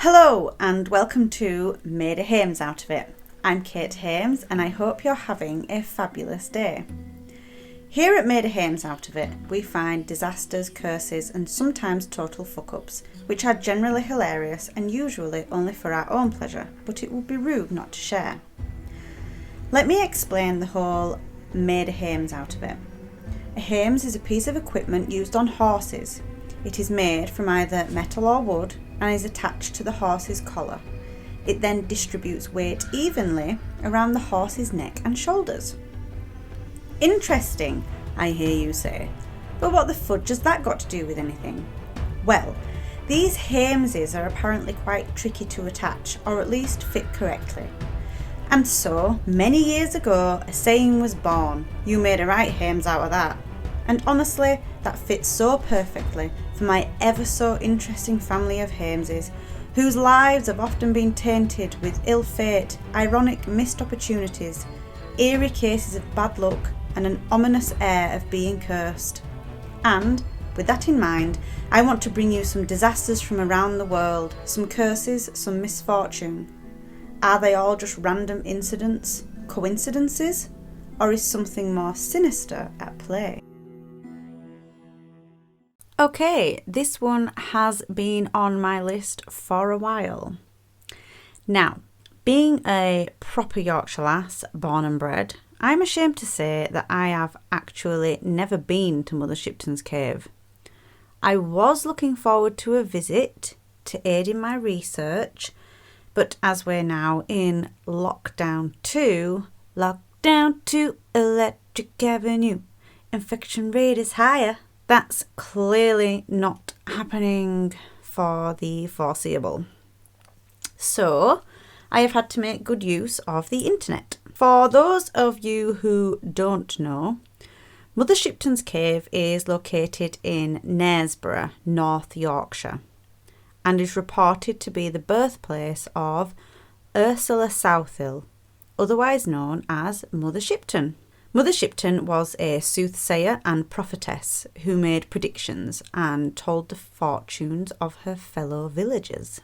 Hello and welcome to Made a Hames Out of It. I'm Kate Hames and I hope you're having a fabulous day. Here at Made a Hames Out of It, we find disasters, curses and sometimes total fuck-ups, which are generally hilarious and usually only for our own pleasure, but it would be rude not to share. Let me explain the whole Made a Hames Out of It. A hames is a piece of equipment used on horses. It is made from either metal or wood and is attached to the horse's collar. It then distributes weight evenly around the horse's neck and shoulders. Interesting, I hear you say, but what the fudge has that got to do with anything? Well, these hameses are apparently quite tricky to attach, or at least fit correctly. And so, many years ago, a saying was born, "You made a right hames out of that." And honestly, that fits so perfectly for my ever so interesting family of Hameses, whose lives have often been tainted with ill fate, ironic missed opportunities, eerie cases of bad luck, and an ominous air of being cursed. And, with that in mind, I want to bring you some disasters from around the world, some curses, some misfortune. Are they all just random incidents, coincidences, or is something more sinister at play? Okay, this one has been on my list for a while. Now, being a proper Yorkshire lass, born and bred, I'm ashamed to say that I have actually never been to Mother Shipton's cave. I was looking forward to a visit to aid in my research, but as we're now in lockdown 2, Electric Avenue, infection rate is higher. That's clearly not happening for the foreseeable. So, I have had to make good use of the internet. For those of you who don't know, Mother Shipton's cave is located in Knaresborough, North Yorkshire, and is reported to be the birthplace of Ursula Southill, otherwise known as Mother Shipton. Mother Shipton was a soothsayer and prophetess who made predictions and told the fortunes of her fellow villagers.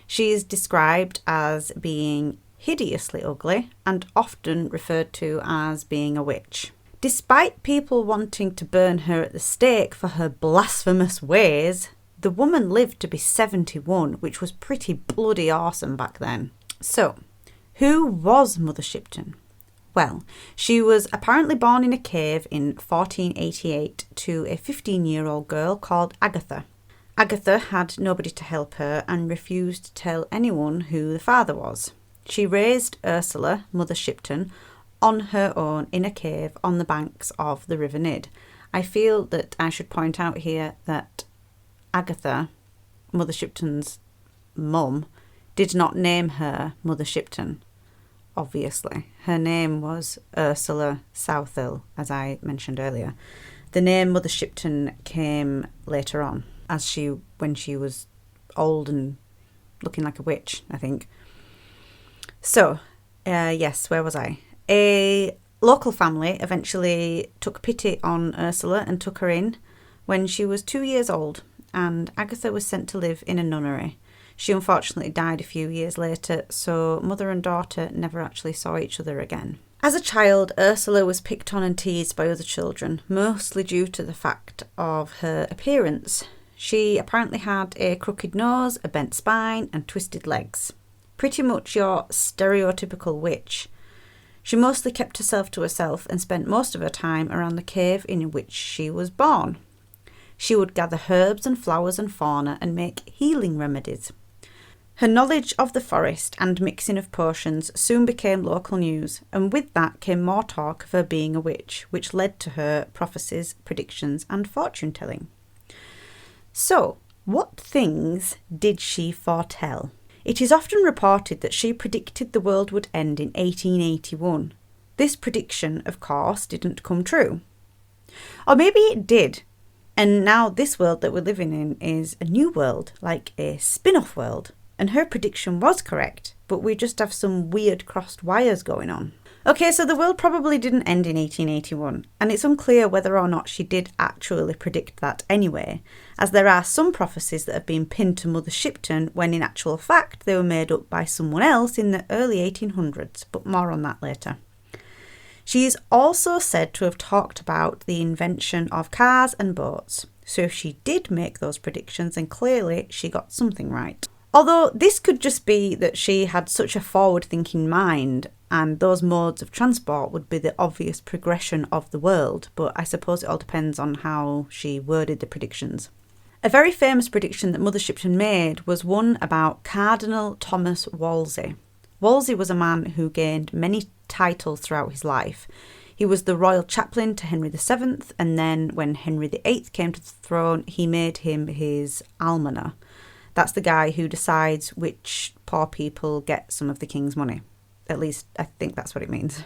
She is described as being hideously ugly and often referred to as being a witch. Despite people wanting to burn her at the stake for her blasphemous ways, the woman lived to be 71, which was pretty bloody awesome back then. So, who was Mother Shipton? Well, she was apparently born in a cave in 1488 to a 15-year-old girl called Agatha. Agatha had nobody to help her and refused to tell anyone who the father was. She raised Ursula, Mother Shipton, on her own in a cave on the banks of the River Nidd. I feel that I should point out here that Agatha, Mother Shipton's mum, did not name her Mother Shipton. Obviously, her name was Ursula Southill, as I mentioned earlier. The name Mother Shipton came later on, when she was old and looking like a witch, I think. So, yes, where was I? A local family eventually took pity on Ursula and took her in when she was 2 years old, and Agatha was sent to live in a nunnery. She unfortunately died a few years later, so mother and daughter never actually saw each other again. As a child, Ursula was picked on and teased by other children, mostly due to the fact of her appearance. She apparently had a crooked nose, a bent spine, and twisted legs. Pretty much your stereotypical witch. She mostly kept herself to herself and spent most of her time around the cave in which she was born. She would gather herbs and flowers and fauna and make healing remedies. Her knowledge of the forest and mixing of potions soon became local news, and with that came more talk of her being a witch, which led to her prophecies, predictions, and fortune-telling. So, what things did she foretell? It is often reported that she predicted the world would end in 1881. This prediction, of course, didn't come true. Or maybe it did, and now this world that we're living in is a new world, like a spin-off world. And her prediction was correct, but we just have some weird crossed wires going on. Okay, so the world probably didn't end in 1881, and it's unclear whether or not she did actually predict that anyway, as there are some prophecies that have been pinned to Mother Shipton when in actual fact they were made up by someone else in the early 1800s, but more on that later. She is also said to have talked about the invention of cars and boats, so if she did make those predictions, then clearly she got something right. Although this could just be that she had such a forward-thinking mind and those modes of transport would be the obvious progression of the world, but I suppose it all depends on how she worded the predictions. A very famous prediction that Mother Shipton made was one about Cardinal Thomas Wolsey. Wolsey was a man who gained many titles throughout his life. He was the royal chaplain to Henry VII, and then when Henry VIII came to the throne, he made him his almoner. That's the guy who decides which poor people get some of the king's money. At least, I think that's what it means.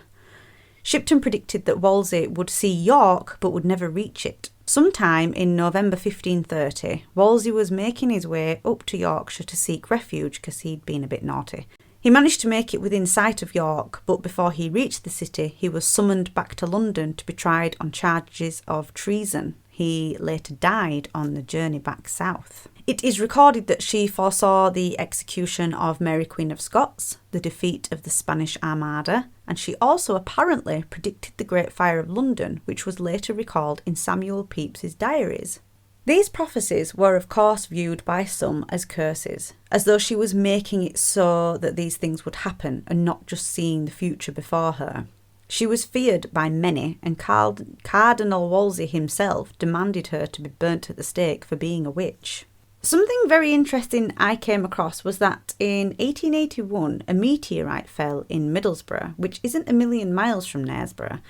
Shipton predicted that Wolsey would see York, but would never reach it. Sometime in November 1530, Wolsey was making his way up to Yorkshire to seek refuge because he'd been a bit naughty. He managed to make it within sight of York, but before he reached the city, he was summoned back to London to be tried on charges of treason. He later died on the journey back south. It is recorded that she foresaw the execution of Mary Queen of Scots, the defeat of the Spanish Armada, and she also apparently predicted the Great Fire of London, which was later recalled in Samuel Pepys's diaries. These prophecies were of course viewed by some as curses, as though she was making it so that these things would happen and not just seeing the future before her. She was feared by many, and Cardinal Wolsey himself demanded her to be burnt at the stake for being a witch. Something very interesting I came across was that in 1881 a meteorite fell in Middlesbrough, which isn't a million miles from Knaresborough,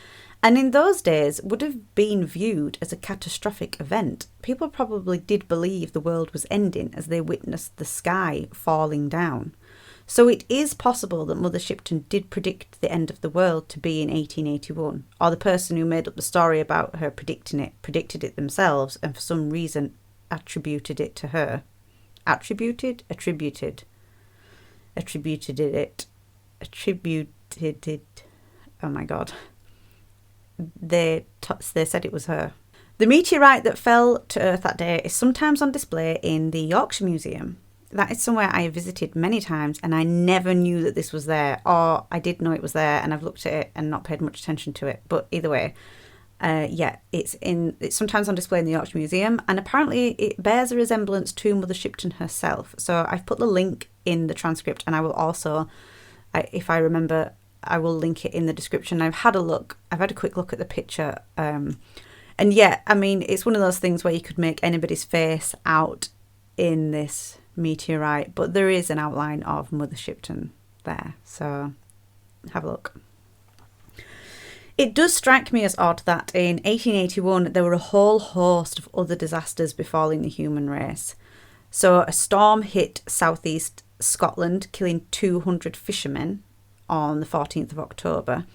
and in those days would have been viewed as a catastrophic event. People probably did believe the world was ending as they witnessed the sky falling down. So it is possible that Mother Shipton did predict the end of the world to be in 1881, or the person who made up the story about her predicting it predicted it themselves and for some reason attributed it to her. Attributed it. Oh my god. They said it was her. The meteorite that fell to Earth that day is sometimes on display in the Yorkshire Museum. That is somewhere I have visited many times and I never knew that this was there, or I did know it was there and I've looked at it and not paid much attention to it. But either way, it's sometimes on display in the Yorkshire Museum, and apparently it bears a resemblance to Mother Shipton herself. So I've put the link in the transcript, and I will also, if I remember, I will link it in the description. I've had a quick look at the picture, and yeah, I mean, it's one of those things where you could make anybody's face out in this meteorite, but there is an outline of Mother Shipton there, so have a look. It does strike me as odd that in 1881 there were a whole host of other disasters befalling the human race. So a storm hit southeast Scotland, killing 200 fishermen on the 14th of October.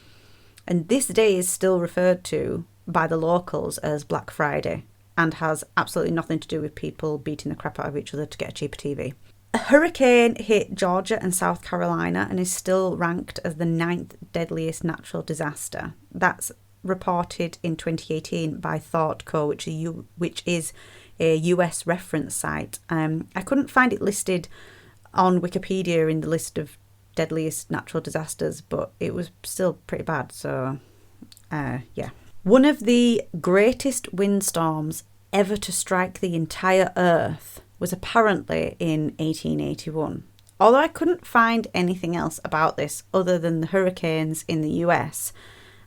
And this day is still referred to by the locals as Black Friday and has absolutely nothing to do with people beating the crap out of each other to get a cheaper TV. A hurricane hit Georgia and South Carolina and is still ranked as the 9th deadliest natural disaster. That's reported in 2018 by ThoughtCo, which is a US reference site. I couldn't find it listed on Wikipedia in the list of deadliest natural disasters, but it was still pretty bad, so yeah. One of the greatest windstorms ever to strike the entire Earth was apparently in 1881. Although I couldn't find anything else about this other than the hurricanes in the US,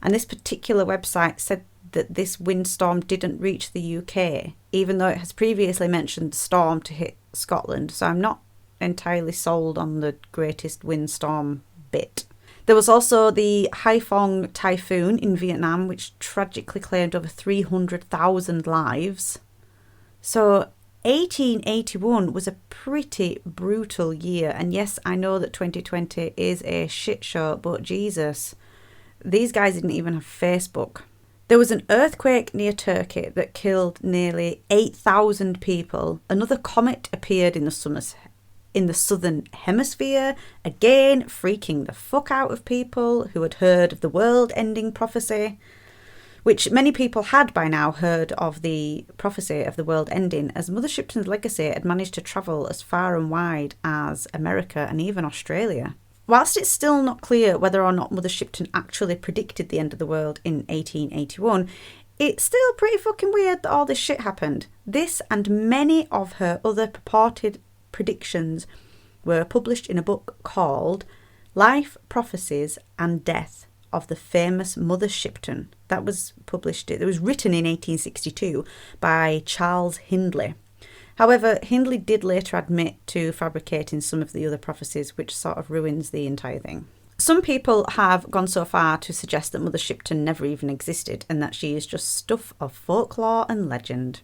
and this particular website said that this windstorm didn't reach the UK, even though it has previously mentioned the storm to hit Scotland, so I'm not entirely sold on the greatest windstorm bit. There was also the Haiphong typhoon in Vietnam, which tragically claimed over 300,000 lives. So 1881 was a pretty brutal year, and yes, I know that 2020 is a shit show, but Jesus, these guys didn't even have Facebook. There was an earthquake near Turkey that killed nearly 8,000 people. Another comet appeared in the in the southern hemisphere, again freaking the fuck out of people who had heard of the world-ending prophecy, which many people had by now heard of the prophecy of the world ending, as Mother Shipton's legacy had managed to travel as far and wide as America and even Australia. Whilst it's still not clear whether or not Mother Shipton actually predicted the end of the world in 1881, it's still pretty fucking weird that all this shit happened. This and many of her other purported predictions were published in a book called Life, Prophecies and Death of the Famous Mother Shipton. That was published, it was written in 1862 by Charles Hindley. However, Hindley did later admit to fabricating some of the other prophecies, which sort of ruins the entire thing. Some people have gone so far to suggest that Mother Shipton never even existed and that she is just stuff of folklore and legend.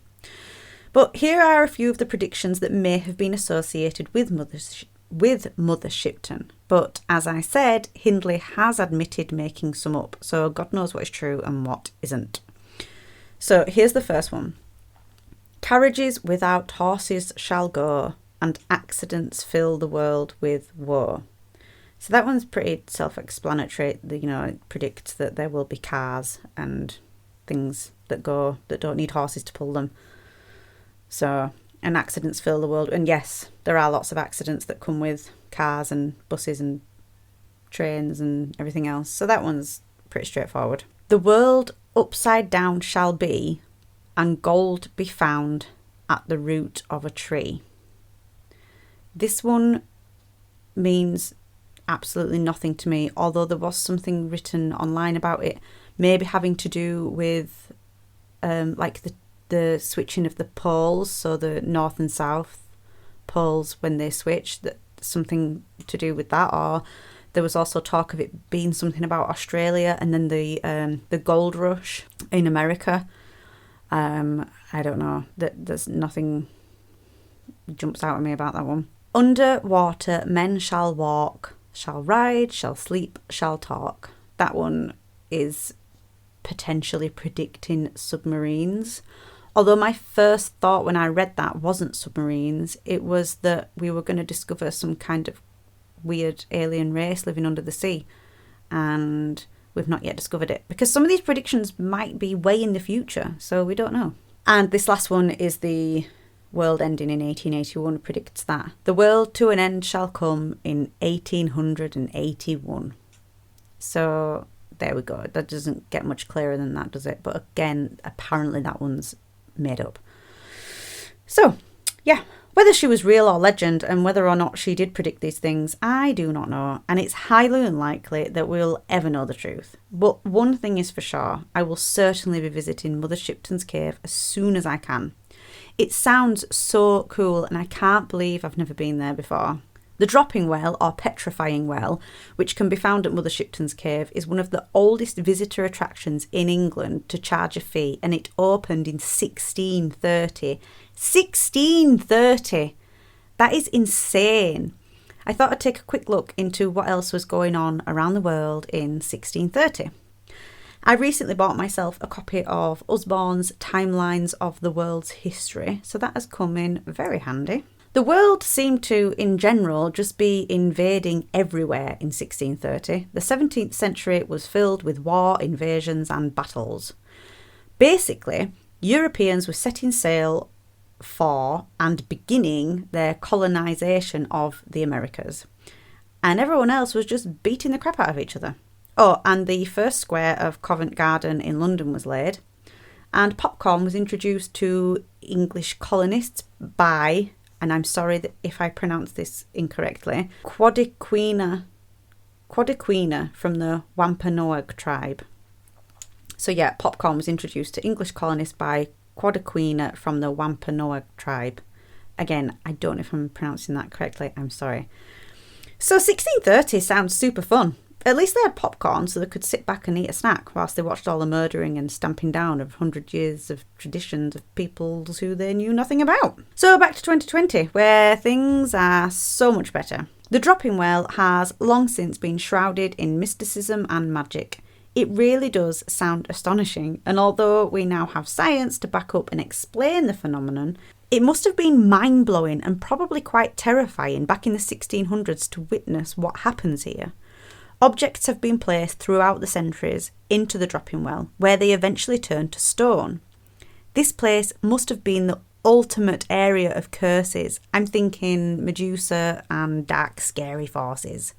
But here are a few of the predictions that may have been associated with Mother Shipton. But as I said, Hindley has admitted making some up, so God knows what is true and what isn't. So here's the first one. Carriages without horses shall go, and accidents fill the world with woe. So that one's pretty self-explanatory. It predicts that there will be cars and things that don't need horses to pull them. So, and accidents fill the world. And yes, there are lots of accidents that come with cars and buses and trains and everything else. So that one's pretty straightforward. The world upside down shall be, and gold be found at the root of a tree. This one means absolutely nothing to me, although there was something written online about it, maybe having to do with like the switching of the poles, so the north and south poles when they switch, that something to do with that. Or there was also talk of it being something about Australia and then the gold rush in America. I don't know. There's nothing jumps out at me about that one. Underwater men shall walk, shall ride, shall sleep, shall talk. That one is potentially predicting submarines. Although my first thought when I read that wasn't submarines, it was that we were going to discover some kind of weird alien race living under the sea. And we've not yet discovered it, because some of these predictions might be way in the future, so we don't know. And this last one is the world ending in 1881 predicts that the world to an end shall come in 1881. So there we go. That doesn't get much clearer than that, does it? But again, apparently that one's made up. So yeah, whether she was real or legend and whether or not she did predict these things, I do not know, and it's highly unlikely that we'll ever know the truth. But one thing is for sure, I will certainly be visiting Mother Shipton's cave as soon as I can. It sounds so cool and I can't believe I've never been there before. The dropping well, or petrifying well, which can be found at Mother Shipton's cave, is one of the oldest visitor attractions in England to charge a fee, and it opened in 1630. 1630! That is insane. I thought I'd take a quick look into what else was going on around the world in 1630. I recently bought myself a copy of Usborne's Timelines of the World's History, so that has come in very handy. The world seemed to, in general, just be invading everywhere in 1630. The 17th century was filled with war, invasions and battles. Basically, Europeans were setting sail for and beginning their colonisation of the Americas. And everyone else was just beating the crap out of each other. Oh, and the first square of Covent Garden in London was laid. And popcorn was introduced to English colonists by, and I'm sorry that if I pronounce this incorrectly, Quadiquina from the Wampanoag tribe. So yeah, popcorn was introduced to English colonists by Quadiquina from the Wampanoag tribe. Again, I don't know if I'm pronouncing that correctly, I'm sorry. So 1630 sounds super fun. At least they had popcorn so they could sit back and eat a snack whilst they watched all the murdering and stamping down of 100 years of traditions of peoples who they knew nothing about. So back to 2020, where things are so much better. The dropping well has long since been shrouded in mysticism and magic. It really does sound astonishing, and although we now have science to back up and explain the phenomenon, It must have been mind-blowing and probably quite terrifying back in the 1600s to witness what happens here. Objects have been placed throughout the centuries into the dropping well, where they eventually turn to stone. This place must have been the ultimate area of curses. I'm thinking Medusa and dark, scary forces.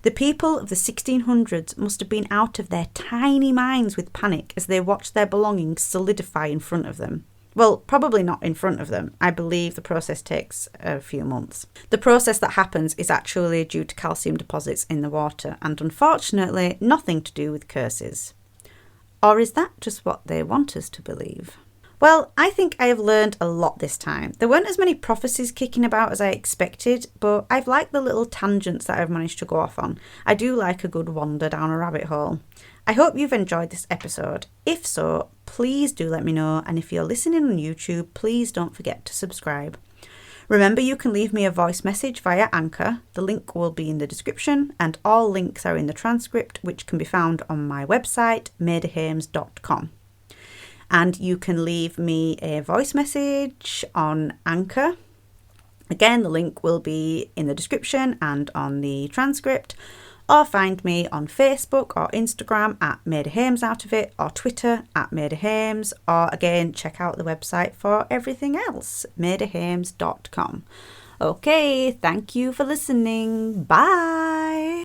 The people of the 1600s must have been out of their tiny minds with panic as they watched their belongings solidify in front of them. Well, probably not in front of them. I believe the process takes a few months. The process that happens is actually due to calcium deposits in the water and unfortunately nothing to do with curses. Or is that just what they want us to believe? Well, I think I have learned a lot this time. There weren't as many prophecies kicking about as I expected, but I've liked the little tangents that I've managed to go off on. I do like a good wander down a rabbit hole. I hope you've enjoyed this episode. If so, please do let me know, and if you're listening on YouTube, please don't forget to subscribe. Remember, you can leave me a voice message via Anchor. The link will be in the description, and all links are in the transcript, which can be found on my website, madehames.com. And you can leave me a voice message on Anchor. Again, the link will be in the description and on the transcript. Or find me on Facebook or Instagram at MAHOOI out of it, or Twitter at MAHOOI, or again, check out the website for everything else, madehames.com. Okay, thank you for listening. Bye!